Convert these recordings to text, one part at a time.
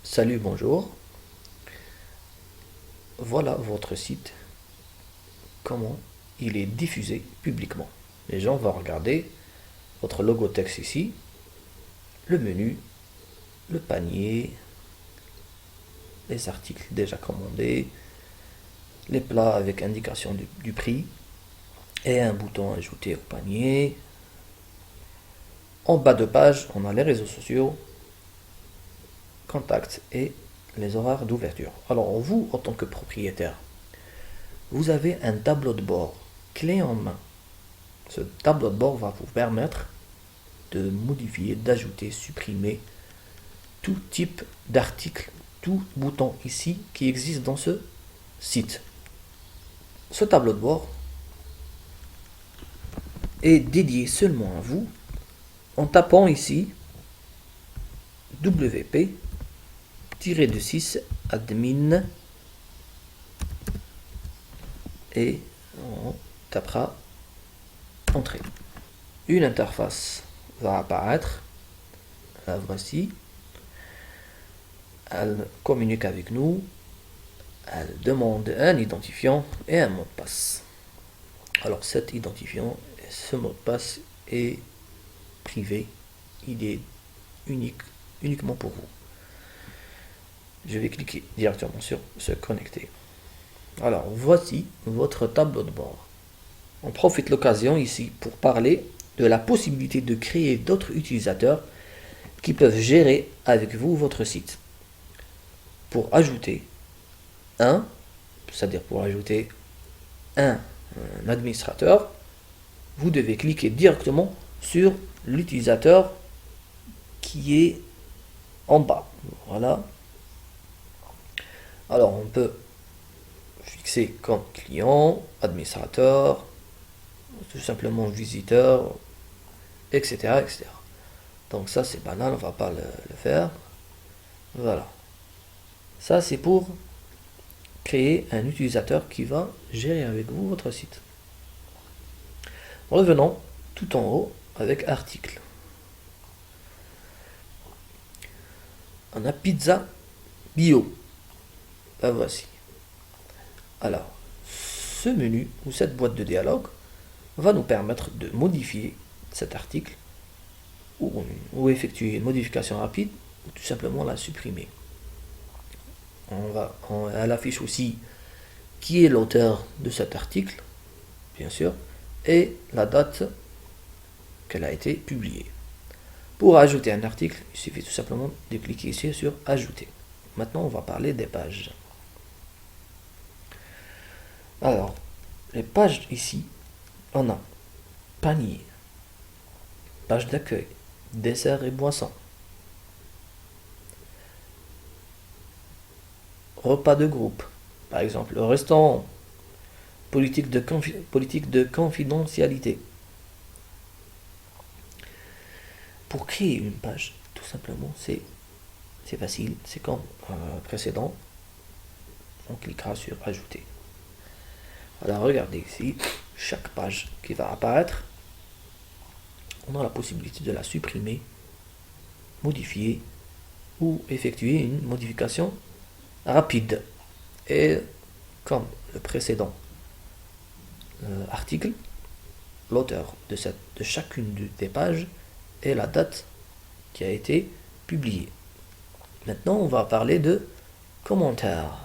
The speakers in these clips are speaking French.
Salut, bonjour. Voilà votre site, comment il est diffusé publiquement. Les gens vont regarder votre logo texte ici, le menu, le panier, les articles déjà commandés, les plats avec indication du prix et un bouton ajouter au panier. En bas de page, on a les réseaux sociaux, contacts et les horaires d'ouverture. Alors vous, en tant que propriétaire, vous avez un tableau de bord clé en main. Ce tableau de bord va vous permettre de modifier, d'ajouter, supprimer tout type d'article, tout bouton ici qui existe dans ce site. Ce tableau de bord est dédié seulement à vous en tapant ici WP-6 admin et on tapera entrée. Une interface va apparaître, la voici. Elle communique avec nous, elle demande un identifiant et un mot de passe. Alors cet identifiant, ce mot de passe est privé, il est uniquement pour vous. Je vais cliquer directement sur se connecter. Alors voici votre tableau de bord. On profite de l'occasion ici pour parler de la possibilité de créer d'autres utilisateurs qui peuvent gérer avec vous votre site. Pour ajouter c'est-à-dire pour ajouter un administrateur, vous devez cliquer directement sur l'utilisateur qui est en bas. Voilà. Alors on peut fixer comme client, administrateur, tout simplement visiteur, etc. etc. Donc ça c'est banal, on ne va pas le faire. Voilà. Ça c'est pour créer un utilisateur qui va gérer avec vous votre site. Revenons tout en haut avec article. On a pizza bio. La voici. Alors, ce menu ou cette boîte de dialogue va nous permettre de modifier cet article ou effectuer une modification rapide ou tout simplement la supprimer. Elle affiche aussi qui est l'auteur de cet article, bien sûr, et la date qu'elle a été publiée. Pour ajouter un article, il suffit tout simplement de cliquer ici sur ajouter. Maintenant, on va parler des pages. Alors, les pages ici, on a panier, page d'accueil, dessert et boissons, repas de groupe, par exemple le restaurant, politique de confidentialité. Pour créer une page, tout simplement, c'est facile, c'est comme précédent, on cliquera sur ajouter. Alors regardez ici, chaque page qui va apparaître, on a la possibilité de la supprimer, modifier ou effectuer une modification rapide. Et comme le précédent article, l'auteur de chacune des pages et la date qui a été publiée. Maintenant, on va parler de commentaires.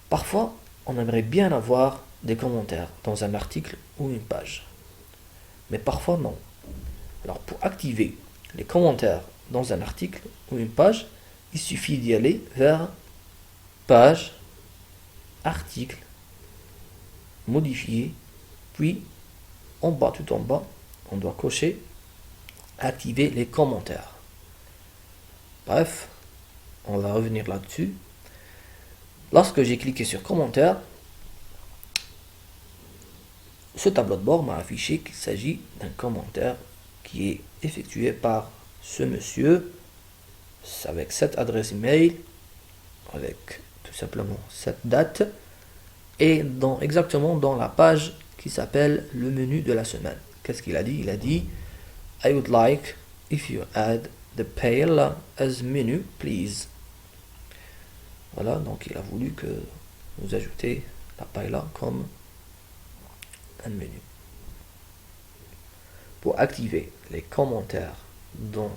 Parfois, on aimerait bien avoir des commentaires dans un article ou une page. Mais parfois, non. Alors, pour activer les commentaires dans un article ou une page, il suffit d'y aller vers page, article, modifier, puis en bas, tout en bas, on doit cocher activer les commentaires. Bref, on va revenir là-dessus. Lorsque j'ai cliqué sur commentaires, ce tableau de bord m'a affiché qu'il s'agit d'un commentaire qui est effectué par ce monsieur avec cette adresse email, avec tout simplement cette date et exactement dans la page qui s'appelle le menu de la semaine. Qu'est-ce qu'il a dit? Il a dit I would like if you add the paella as menu, please. Voilà, donc il a voulu que vous ajoutez la paella comme un menu. Pour activer les commentaires dans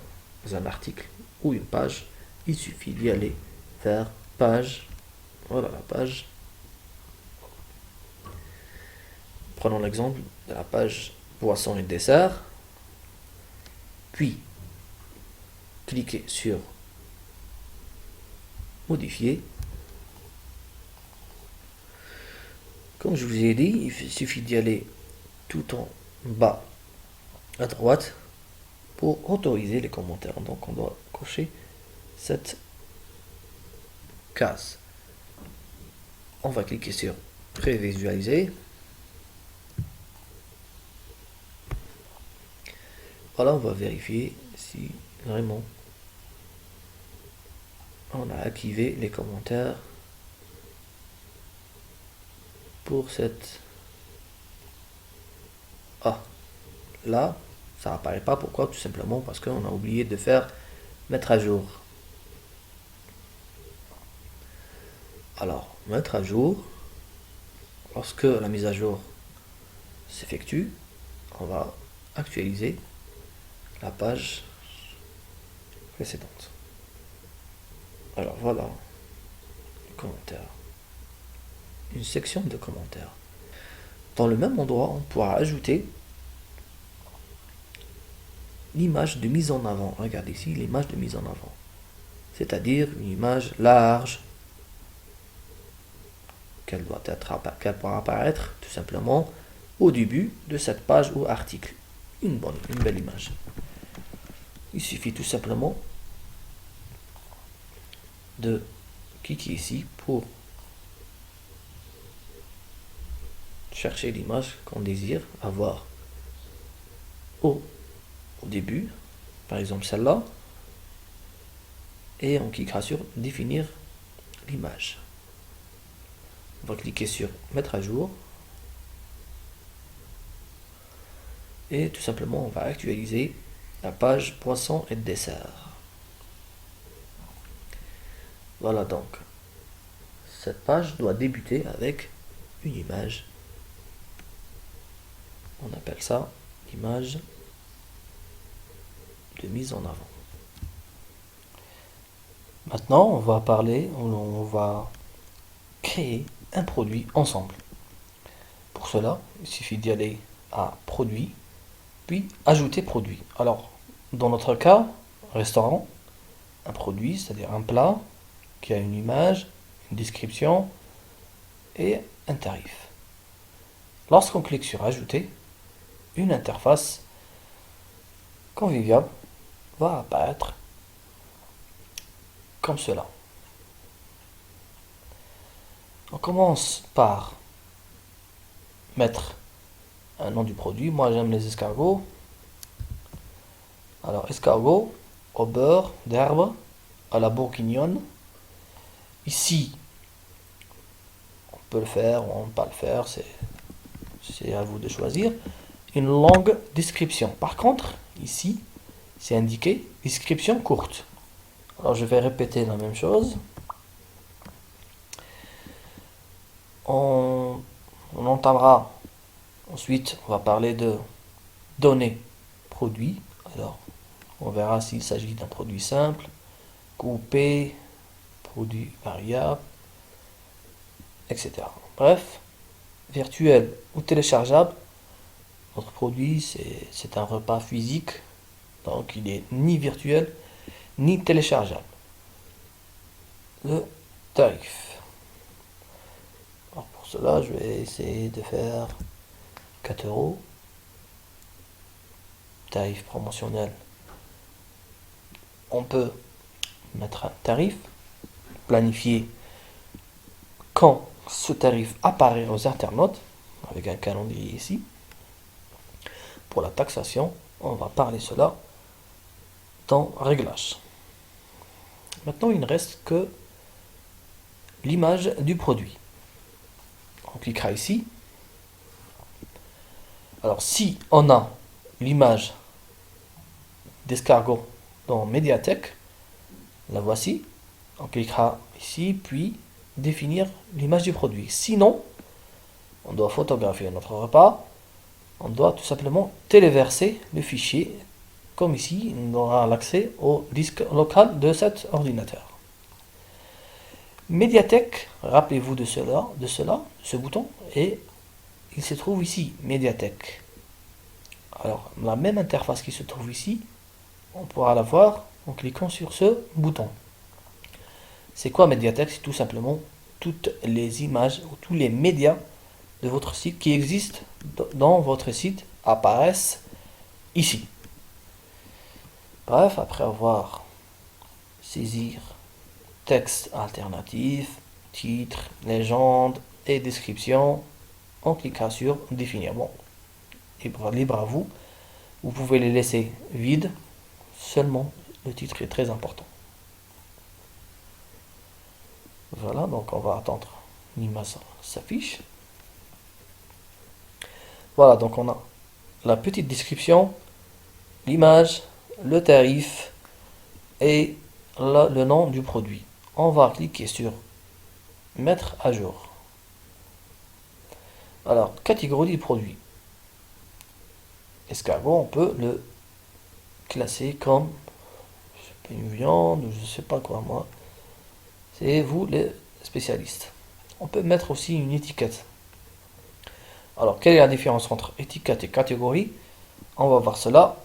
un article ou une page, il suffit d'y aller vers page. Voilà la page. Prenons l'exemple de la page boisson et dessert. Puis, cliquez sur modifier. Comme je vous ai dit, il suffit d'y aller tout en bas à droite pour autoriser les commentaires. Donc on doit cocher cette case. On va cliquer sur prévisualiser. Voilà, on va vérifier si vraiment on a activé les commentaires pour cette... Ah, là, ça apparaît pas. Pourquoi? Tout simplement parce qu'on a oublié de faire mettre à jour. Alors, mettre à jour, lorsque la mise à jour s'effectue, on va actualiser la page précédente. Alors voilà, les commentaires. Une section de commentaires. Dans le même endroit, on pourra ajouter l'image de mise en avant. Regardez ici l'image de mise en avant. C'est-à-dire une image large qu'elle pourra apparaître tout simplement au début de cette page ou article. Une belle image. Il suffit tout simplement de cliquer ici pour chercher l'image qu'on désire avoir au début, par exemple celle-là, et on cliquera sur définir l'image. On va cliquer sur mettre à jour et tout simplement on va actualiser la page poisson et dessert. Voilà, donc cette page doit débuter avec une image. On appelle ça image de mise en avant. Maintenant, on va créer un produit ensemble. Pour cela, il suffit d'y aller à produit, puis ajouter produit. Alors, dans notre cas, restaurant, un produit, c'est-à-dire un plat qui a une image, une description et un tarif. Lorsqu'on clique sur ajouter, une interface conviviale va apparaître comme cela. On commence par mettre un nom du produit. Moi j'aime les escargots. Alors escargots au beurre d'herbe à la bourguignonne. Ici, on peut le faire ou on ne peut pas le faire, c'est à vous de choisir. Une longue description. Par contre, ici, c'est indiqué description courte. Alors je vais répéter la même chose. On entamera, ensuite on va parler de données produits. Alors on verra s'il s'agit d'un produit simple, groupé, produit variable, etc. Bref, virtuel ou téléchargeable. Notre produit c'est un repas physique, donc il est ni virtuel ni téléchargeable. Le tarif. Alors pour cela, je vais essayer de faire 4 €. Tarif promotionnel. On peut mettre un tarif, planifier quand ce tarif apparaît aux internautes, avec un calendrier ici. Pour la taxation, on va parler cela dans Réglages. Maintenant, il ne reste que l'image du produit. On cliquera ici. Alors, si on a l'image d'escargot dans Médiathèque. La voici. On cliquera ici, puis définir l'image du produit. Sinon, on doit photographier notre repas. On doit tout simplement téléverser le fichier. Comme ici, on aura l'accès au disque local de cet ordinateur. Médiathèque, rappelez-vous de ce bouton, et il se trouve ici, Médiathèque. Alors, la même interface qui se trouve ici, on pourra la voir en cliquant sur ce bouton. C'est quoi Médiathèque? C'est tout simplement toutes les images ou tous les médias de votre site qui existent dans votre site apparaissent ici. Bref, après avoir saisir texte alternatif, titre, légende et description, on cliquera sur définir. Bon, libre à vous. Vous pouvez les laisser vides, seulement le titre est très important. Voilà, donc on va attendre l'image s'affiche. Voilà, donc on a la petite description, l'image, le tarif et le nom du produit. On va cliquer sur mettre à jour. Alors, catégorie du produit. Escargot, on peut le classer comme une viande, je ne sais pas quoi moi. C'est vous les spécialistes. On peut mettre aussi une étiquette. Alors, quelle est la différence entre étiquette et catégorie? On va voir cela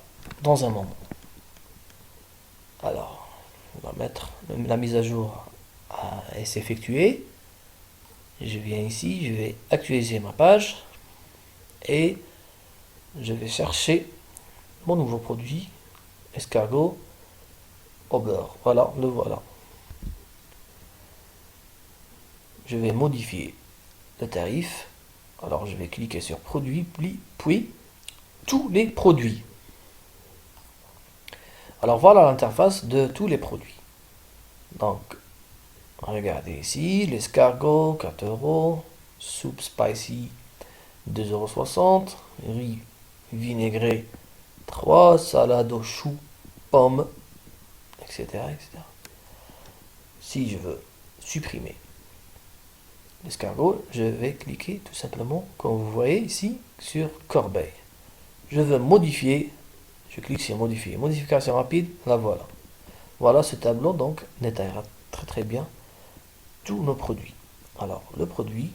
dans un moment. Alors, on va mettre la mise à jour à s'effectuer. Je viens ici, je vais actualiser ma page et je vais chercher mon nouveau produit, escargot au beurre. Voilà, le voilà. Je vais modifier le tarif. Alors, je vais cliquer sur produit, puis tous les produits. Alors, voilà l'interface de tous les produits. Donc, regardez ici, l'escargot, 4 euros, soupe spicy, 2,60 €, riz vinaigré, 3, salade aux choux, pommes, etc., etc. Si je veux supprimer l'escargot, je vais cliquer tout simplement, comme vous voyez ici, sur corbeille. Je veux modifier, je clique sur modifier, modification rapide, la voilà. Voilà ce tableau donc détaillera très bien tous nos produits. Alors le produit,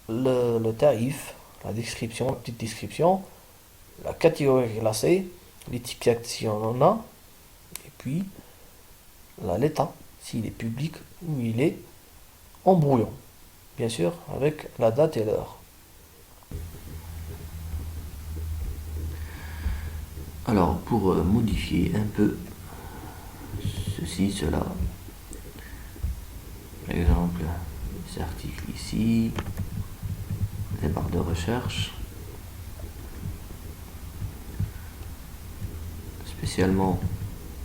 le tarif, la description, la petite description, la catégorie classée, l'étiquette si on en a, et puis l'état, s'il est public ou il est en brouillon. Bien sûr, avec la date et l'heure. Alors, pour modifier un peu ceci, cela, par exemple, ces articles ici, les barres de recherche, spécialement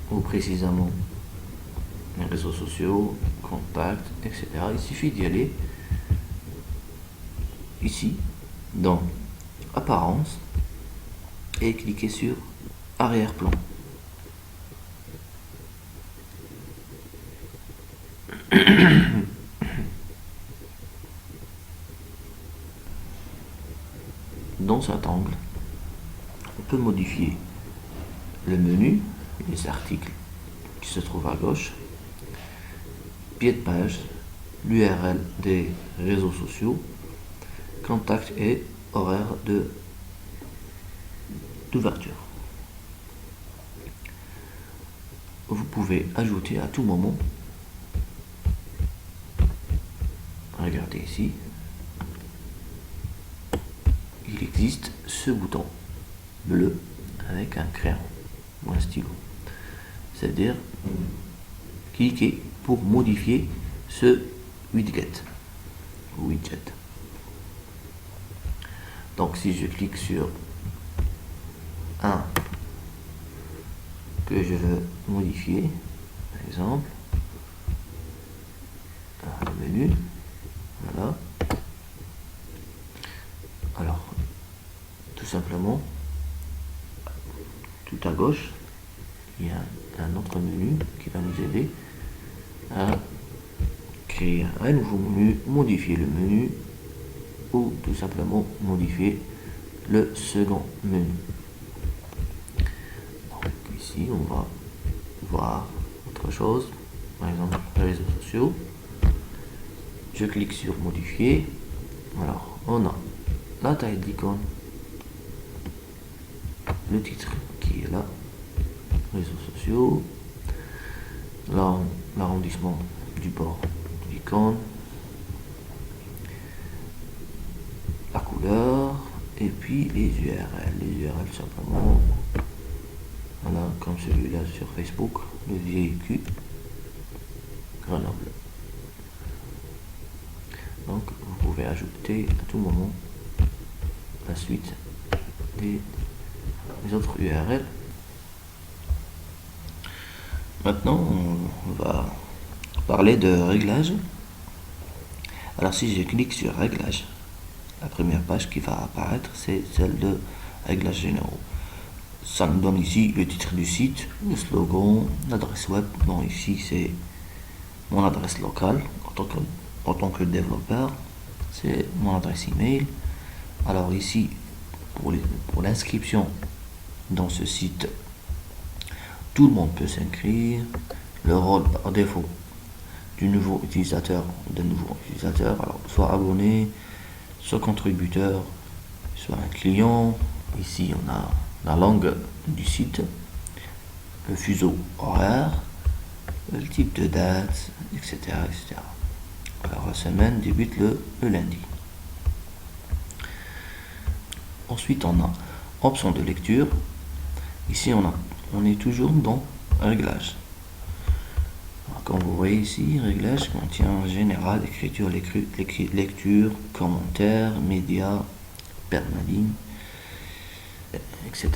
ou précisément les réseaux sociaux, contacts, etc. Il suffit d'y aller ici dans apparence et cliquer sur arrière-plan. Dans cet angle, on peut modifier le menu, les articles qui se trouvent à gauche, pied de page, l'URL des réseaux sociaux, contact et horaire d'ouverture. Vous pouvez ajouter à tout moment, regardez ici, il existe ce bouton bleu avec un crayon ou un stylo. C'est-à-dire cliquer pour modifier ce widget. Donc si je clique sur un que je veux modifier, par exemple, le menu, voilà. Alors, tout simplement, tout à gauche, il y a un autre menu qui va nous aider à créer un nouveau menu, modifier le menu ou tout simplement modifier le second menu. Donc ici on va voir autre chose, par exemple réseaux sociaux. Je clique sur modifier. Alors on a la taille d'icône, le titre qui est là, réseaux sociaux, l'arrondissement du bord de l'icône, la couleur et puis les URL. Les URL simplement, voilà, comme celui-là sur Facebook, le véhicule Grenoble. Donc vous pouvez ajouter à tout moment la suite des autres URL. Maintenant on va parler de réglage. Alors si je clique sur réglage, la première page qui va apparaître c'est celle de réglages généraux. Ça nous donne ici le titre du site, le slogan, l'adresse web. Bon, ici c'est mon adresse locale en tant que développeur, c'est mon adresse email. Alors ici pour l'inscription dans ce site, tout le monde peut s'inscrire. Le rôle par défaut d'un nouveau utilisateur, alors soit abonné, soit contributeur, soit un client. Ici on a la langue du site, le fuseau horaire, le type de date, etc. etc. Alors la semaine débute le lundi. Ensuite on a option de lecture. Ici on est toujours dans réglage. Alors, comme vous voyez ici, réglage contient général, écriture, lecture, commentaires, médias, permaline, etc.